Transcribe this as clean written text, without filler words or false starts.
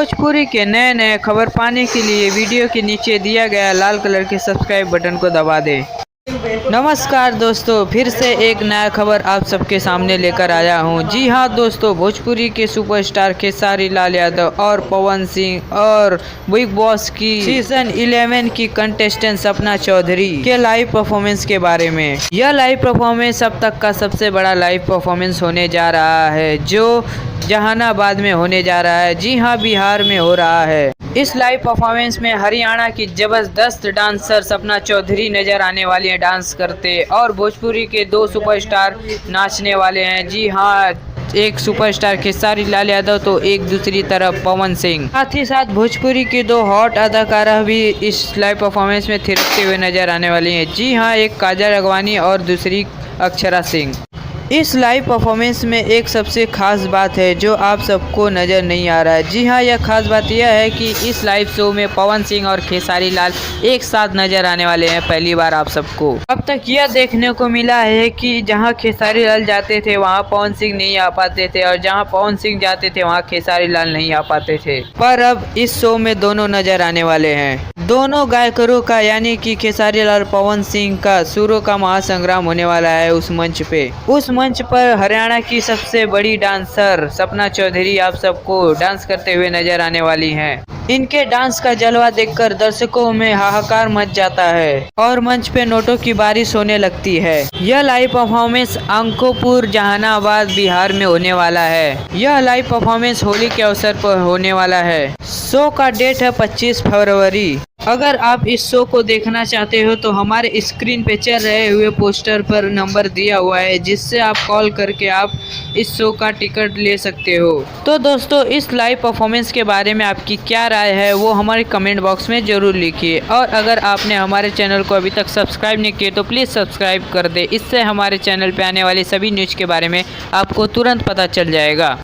भोजपुरी के नए नए खबर पाने के लिए वीडियो के नीचे दिया गया लाल कलर के सब्सक्राइब बटन को दबा दें। नमस्कार दोस्तों, फिर से एक नया खबर आप सबके सामने लेकर आया हूं। जी हां दोस्तों, भोजपुरी के सुपरस्टार खेसारी लाल यादव और पवन सिंह और बिग बॉस की सीजन 11 की कंटेस्टेंट सपना चौधरी के लाइव परफॉर्मेंस के बारे में। यह लाइव परफॉर्मेंस अब तक का सबसे बड़ा लाइव परफॉर्मेंस होने जा रहा है, जो जहानाबाद में होने जा रहा है। जी हां, बिहार में हो रहा है। इस लाइव परफॉर्मेंस में हरियाणा की जबरदस्त डांसर सपना चौधरी नजर आने वाली है डांस करते, और भोजपुरी के दो सुपरस्टार नाचने वाले हैं। जी हाँ, एक सुपरस्टार खेसारी लाल यादव तो एक दूसरी तरफ पवन सिंह। साथ ही साथ भोजपुरी की दो हॉट अदाकारा भी इस लाइव परफॉर्मेंस में थिरकते हुए नजर आने वाली हैं। जी हाँ, एक काजल अगवानी और दूसरी अक्षरा सिंह। इस लाइव परफॉर्मेंस में एक सबसे खास बात है जो आप सबको नज़र नहीं आ रहा है। जी हाँ, यह खास बात यह है कि इस लाइव शो में पवन सिंह और खेसारी लाल एक साथ नजर आने वाले हैं पहली बार आप सबको। अब तक यह देखने को मिला है कि जहां खेसारी लाल जाते थे वहां पवन सिंह नहीं आ पाते थे, और जहां पवन सिंह जाते थे वहां खेसारी लाल नहीं आ पाते थे। पर अब इस शो में दोनों नजर आने वाले हैं। दोनों गायकरों का यानी कि खेसारी लाल पवन सिंह का सुरों का महासंग्राम होने वाला है उस मंच पे। उस मंच पर हरियाणा की सबसे बड़ी डांसर सपना चौधरी आप सबको डांस करते हुए नजर आने वाली हैं। इनके डांस का जलवा देखकर दर्शकों में हाहाकार मच जाता है और मंच पे नोटों की बारिश होने लगती है। यह लाइव परफॉर्मेंस अंकोपुर जहानाबाद बिहार में होने वाला है। यह लाइव परफॉर्मेंस होली के अवसर पर होने वाला है। शो का डेट है 25 फरवरी। अगर आप इस शो को देखना चाहते हो तो हमारे स्क्रीन पे चल रहे हुए पोस्टर पर नंबर दिया हुआ है, जिससे आप कॉल करके आप इस शो का टिकट ले सकते हो। तो दोस्तों, इस लाइव परफॉर्मेंस के बारे में आपकी क्या राय है वो हमारे कमेंट बॉक्स में ज़रूर लिखिए, और अगर आपने हमारे चैनल को अभी तक सब्सक्राइब नहीं किए तो प्लीज़ सब्सक्राइब कर दे। इससे हमारे चैनल पर आने वाली सभी न्यूज़ के बारे में आपको तुरंत पता चल जाएगा।